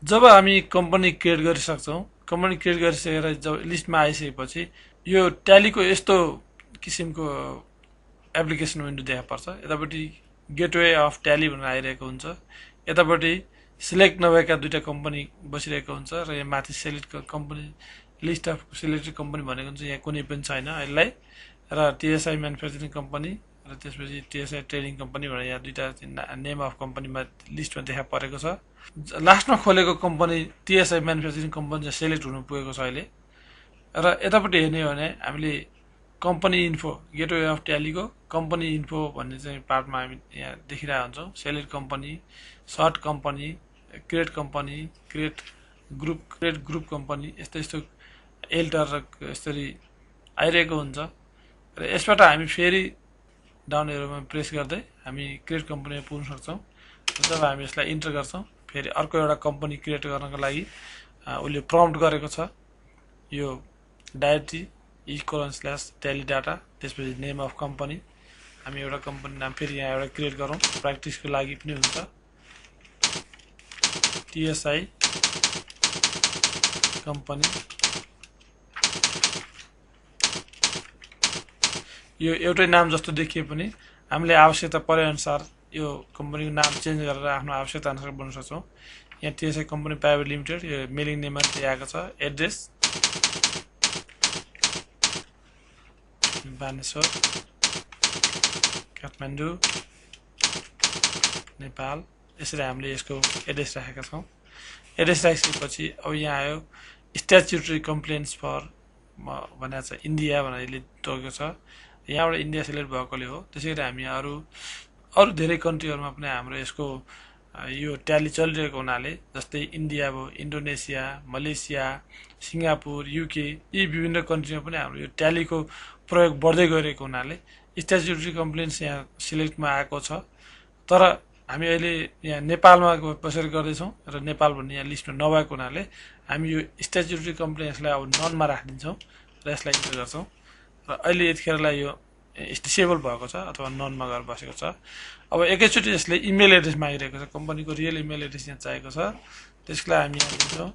जब हामी company create गरिसक्छौँ, company create गरिसकेर जब लिस्टमा आइसकेपछि यो ट्यालीको यस्तो किसिमको एप्लिकेसन विन्डो देखा पर्छ। यतापट्टि गेटवे अफ ट्याली भनेर आइरहेको हुन्छ, यतापट्टि सिलेक्ट नभएका दुईटा कम्पनी बसिरहेको हुन्छ र यहाँ माथि select company list of selected company भनेको हुन्छ यहाँ कुनै पनि छैन यसलाई। र टिएसआई म्यानुफ्याक्चरिङ कम्पनी र त्यसपछि टिएसआई ट्रेडिङ कम्पनी भनेर यहाँ दुईटा नेम अफ कम्पनीमा लिस्टमा देखा परेको छ। लास्टमा खोलेको कम्पनी टिएसआई म्यानुफ्याक्चरिङ कम्पनी चाहिँ सेलेक्ट हुनु पुगेको छ अहिले। र यतापट्टि हेर्ने हो भने हामीले कम्पनी इन्फो गेटवे अफ ट्यालीको कम्पनी इन्फो भन्ने चाहिँ पार्टमा हामी यहाँ देखिरहेको हुन्छौँ। Select company, shut company, create group company, यस्तो यस्तो एल्टर र यसरी आइरहेको हुन्छ। र यसबाट हामी फेरि डाउन एरोमा प्रेस गर्दै हामी क्रिएट कम्पनीमा पुग्न सक्छौँ। जब हामी यसलाई इन्टर गर्छौँ फेरि अर्को एउटा कम्पनी क्रिएट गर्नको लागि उसले प्रम्प्ट गरेको छ यो डाइरेक्टली /tally डाटा, त्यसपछि नेम अफ कम्पनी। हामी एउटा कम्पनी नाम फेरि यहाँ एउटा क्रिएट गरौँ, प्र्याक्टिसको लागि पनि हुन्छ। टिएसआई कम्पनी, यो एउटै नाम जस्तो देखिए पनि हामीले आवश्यकता परे अनुसार यो कम्पनीको नाम चेन्ज गरेर आफ्नो आवश्यकता अनुसार बनाउन सक्छौँ। यहाँ टिएसआई कम्पनी प्राइभेट लिमिटेड यो मेलिङ नेममा दिएको छ। एड्रेस बानेश्वर, काठमाडौँ, नेपाल, यसरी हामीले यसको एड्रेस राखेका छौँ। एड्रेस राखिसकेपछि अब यहाँ आयो स्ट्याच्युटरी कम्प्लेन्ट्स फर भनेको छ इन्डिया भनेर यसले तोकेको छ। यहाँबाट इन्डिया सिलेक्ट भएकोले हो। त्यसै गरी हामी अरू धेरै कन्ट्रीहरूमा पनि हाम्रो यसको यो ट्याली चलिरहेको हुनाले, जस्तै इन्डिया भयो, इन्डोनेसिया, मलेसिया, सिङ्गापुर, युके, यी विभिन्न कन्ट्रीमा पनि हाम्रो यो ट्यालीको प्रयोग बढ्दै गइरहेको हुनाले स्ट्याच्युटरी कम्प्लेन्ट्स यहाँ सिलेक्टमा आएको छ। तर हामी अहिले यहाँ नेपालमा बसेर गर्दैछौँ र नेपाल भन्ने यहाँ लिस्टमा नभएको हुनाले हामी यो स्ट्याच्युटरी कम्प्लेन्ट्सलाई अब ननमा राखिदिन्छौँ र यसलाई इन्टर गर्छौँ। र अहिले यतिखेरलाई यो डिसेबल भएको छ अथवा ननमा गएर बसेको छ। अब एकैचोटि यसले इमेल एड्रेस मागिरहेको छ, कम्पनीको रियल इमेल एड्रेस यहाँ चाहिएको छ। त्यसको लागि हामी यहाँ दिन्छौँ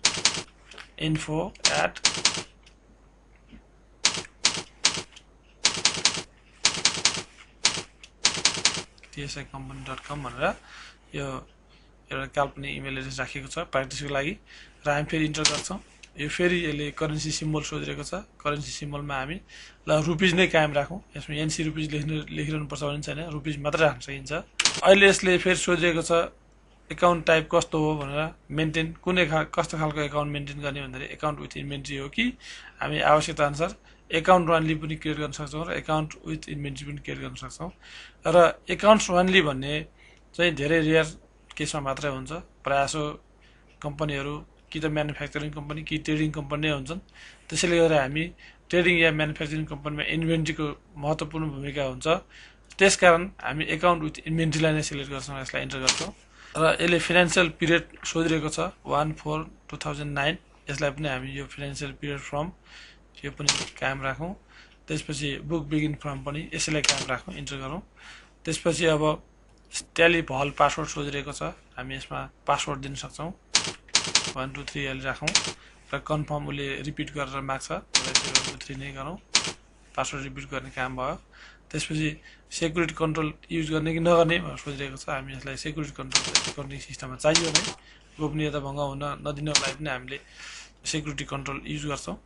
info@tsicompany.com भनेर यो एउटा काल्पनिक इमेल एड्रेस राखेको छ प्र्याक्टिसको लागि। र हामी फेरि इन्टर गर्छौँ। यो फेरि यसले करेन्सी सिम्बल सोधिरहेको छ। करेन्सी सिम्बलमा हामी ल रुपिज नै कायम राखौँ। यसमा एनसी रुपिज लेखिरहनुपर्छ भन्ने छैन, रुपिज मात्रै राख्न सकिन्छ। अहिले यसले फेरि सोधिरहेको छ एकाउन्ट टाइप कस्तो हो भनेर, मेन्टेन कस्तो खालको एकाउन्ट मेन्टेन गर्ने भन्दाखेरि एकाउन्ट विथ इन्भेन्ट्री हो कि हामी आवश्यकता अनुसार एकाउन्ट रनली पनि क्रिएट गर्न सक्छौँ र एकाउन्ट विथ इन्भेन्ट्री पनि क्रिएट गर्न सक्छौँ। र एकाउन्ट्स रनली भन्ने चाहिँ धेरै रेयर केसमा मात्रै हुन्छ। प्रायःसो कम्पनीहरू कि त म्यानुफ्याक्चरिङ कम्पनी कि ट्रेडिङ कम्पनी नै हुन्छन्। त्यसैले गर्दा हामी ट्रेडिङ या म्यानुफ्याक्चरिङ कम्पनीमा इन्भेन्ट्रीको महत्त्वपूर्ण भूमिका हुन्छ। त्यसकारण हामी एकाउन्ट विथ इन्भेन्ट्रीलाई नै सिलेक्ट गर्छौँ, यसलाई इन्टर गर्छौँ। र यसले फाइनेन्सियल पिरियड सोधिरहेको छ 1/4/2009। यसलाई पनि हामी यो फाइनेन्सियल पिरियड फ्रम यो पनि कायम राखौँ। त्यसपछि बुक बिगिन फ्रम पनि यसैलाई कायम राखौँ, इन्टर गरौँ। त्यसपछि अब ट्याली भल पासवर्ड सोधिरहेको छ, हामी यसमा पासवर्ड दिन सक्छौँ। 1 2 3 अहिले राखौँ र कन्फर्म उसले रिपिट गरेर माग्छ, 1 2 3 नै गरौँ। पासवर्ड रिपिट गर्ने काम भयो। त्यसपछि सेक्युरिटी कन्ट्रोल युज गर्ने कि नगर्ने भनेर सोधिरहेको छ। हामी यसलाई सेक्युरिटी कन्ट्रोल गर्ने सिस्टममा चाहियो नै, गोपनीयता भङ्ग हुन नदिनको लागि पनि हामीले सेक्युरिटी कन्ट्रोल युज गर्छौँ।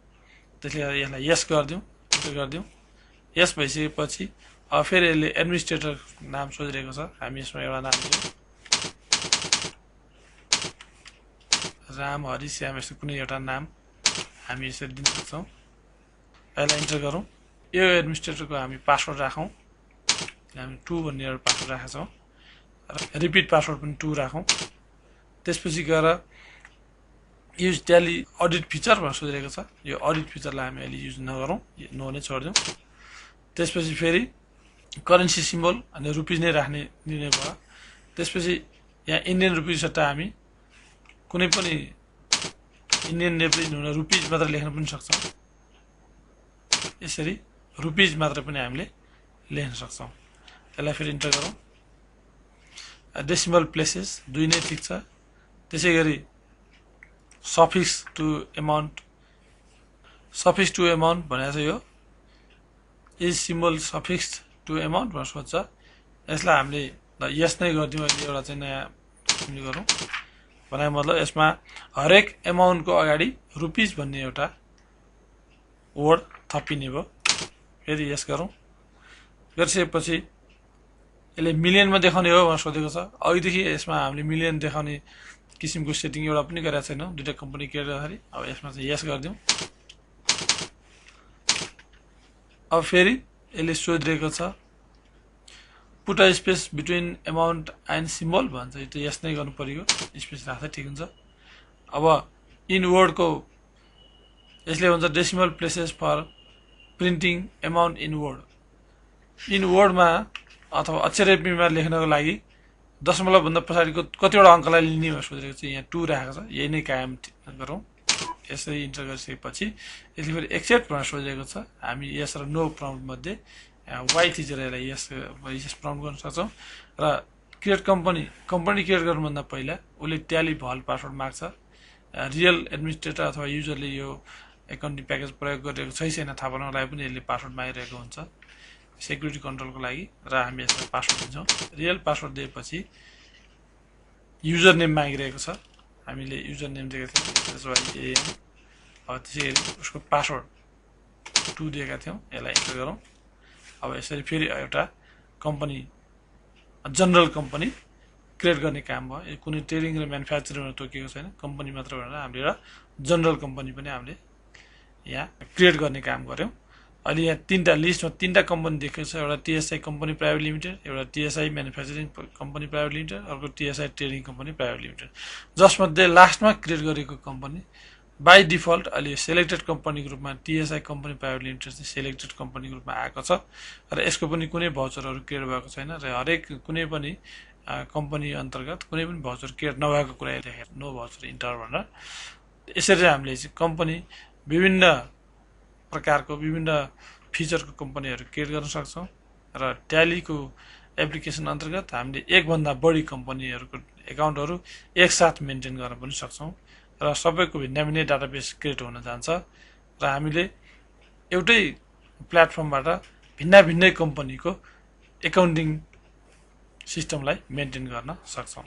त्यसले गर्दा यसलाई यस गरिदिउँ, इन्टर गरिदिउँ। यस भइसकेपछि अब फेरि यसले एडमिनिस्ट्रेटर नाम सोधिरहेको छ, हामी यसमा एउटा नाम दिउँ, राम हरि श्याम, यस्तो कुनै एउटा नाम हामी यसरी दिन सक्छौँ। यसलाई इन्टर गरौँ। यो एडमिनिस्ट्रेटरको हामी पासवर्ड राखौँ, हामी 2 भन्ने एउटा पासवर्ड राखेका छौँ र रिपिट पासवर्ड पनि 2 राखौँ। त्यसपछि गएर युज ट्याली अडिट फिचर भनेर सोधिरहेको छ, यो अडिट फिचरलाई हामी अहिले युज नगरौँ, नो नै छोडिदिउँ। त्यसपछि फेरि करेन्सी सिम्बल अनि रुपिज नै राख्ने निर्णय भयो। त्यसपछि यहाँ इन्डियन रुपिज सट्टा हामी कुनै पनि इन्डियन रुपिज हुन रुपिज मात्र लेख्न पनि सक्छौँ। यसरी रुपिज मात्र पनि हामीले लेख्न सक्छौँ। यसलाई फेरि इन्टर गरौँ। डेसिमल प्लेसेस 2 नै ठिक छ। त्यसै गरी सफिक्स टु एमाउन्ट भनेको चाहिँ यो is symbol suffix to amount भनेर सोध्छ। यसलाई हामीले यस नै गरिदिउँ। अहिले एउटा चाहिँ नयाँ गरौँ भनेको मतलब यसमा हरेक एमाउन्टको अगाडि रुपिज भन्ने एउटा वर्ड थपिने भयो। फेरि यस गरौँ। गरिसकेपछि यसले मिलियनमा देखाउने हो भनेर सोधेको छ। अघिदेखि यसमा हामीले मिलियन देखाउने किसिमको सेटिङ एउटा पनि गरेका छैनौँ दुईटा कम्पनी क्रिएट गर्दाखेरि। अब यसमा चाहिँ यस गरिदिउँ। अब फेरि यसले सोधिरहेको छ put a space between amount and symbol भन्छ। यो त यस नै गर्नु परियो, स्पेस राख्दा ठिक हुन्छ। अब इन वर्डको यसले भन्छ decimal places for printing amount in word. In वर्डमा अथवा अक्षरलिपिमा लेख्नको लागि दशमलवभन्दा पछाडिको कतिवटा अङ्कलाई लिने भनेर सोधिरहेको छ। यहाँ 2 राखेको छ, यही नै कायम गरौँ। यसरी इन्टर गरिसकेपछि यसले फेरि एक्सेप्ट भनेर सोधिरहेको छ। हामी यस र नो प्रम्प्ट मध्ये वाइ थिचेर यसलाई यस प्रम्प्ट गर्न सक्छौँ। र क्रिएट कम्पनी क्रिएट गर्नुभन्दा पहिला उसले ट्याली भल पासवर्ड माग्छ। रियल एडमिनिस्ट्रेटर अथवा युजरले यो एकाउन्टिङ प्याकेज प्रयोग गरिरहेको छैन थाहा पाउनको लागि पनि यसले पासवर्ड मागिरहेको हुन्छ सेक्युरिटी कन्ट्रोलको लागि। र हामी यसलाई पासवर्ड दिन्छौँ। रियल पासवर्ड दिएपछि युजर नेम मागिरहेको छ। हामीले युजर नेम दिएका थियौँ SYAM। अब त्यसै गरी उसको पासवर्ड 2 दिएका थियौँ। यसलाई इन्टर गरौँ। अब यसरी फेरि एउटा कम्पनी जनरल कम्पनी क्रिएट गर्ने काम भयो। यो कुनै ट्रेडिङ र म्यानुफ्याक्चरिङमा तोकिएको छैन, कम्पनी मात्र भनेर हामीले एउटा जनरल कम्पनी पनि हामीले यहाँ क्रिएट गर्ने काम गऱ्यौँ। अहिले यहाँ तीनटा लिस्टमा 3टा कम्पनी देखेको छ। एउटा TSI कम्पनी प्राइभेट लिमिटेड, एउटा TSI manufacturing company private limited, अर्को TSI trading company private limited. जसमध्ये लास्टमा क्रिएट गरेको कम्पनी बाई डिफल्ट अहिले सेलेक्टेड कम्पनीको रूपमा TSI कम्पनी प्राइभेट लिमिटेड चाहिँ सेलेक्टेड कम्पनीको रूपमा आएको छ। र यसको पनि कुनै भाउचरहरू क्रिएट भएको छैन। र हरेक कुनै पनि कम्पनी अन्तर्गत कुनै पनि भाउचर क्रिएट नभएको कुरा देखेर नो भाउचर इन्टर भनेर यसरी हामीले चाहिँ कम्पनी विभिन्न प्रकारको विभिन्न फिचरको कम्पनीहरू क्रिएट गर्न सक्छौँ। र ट्यालीको एप्लिकेसन अन्तर्गत हामीले एकभन्दा बढी कम्पनीहरूको एकाउन्टहरू एकसाथ मेन्टेन गर्न पनि सक्छौँ। र सबैको भिन्न भिन्नै डाटाबेस क्रिएट हुन जान्छ। र हामीले एउटै प्लेटफर्मबाट भिन्नै कम्पनीको एकाउन्टिङ सिस्टमलाई मेन्टेन गर्न सक्छौँ।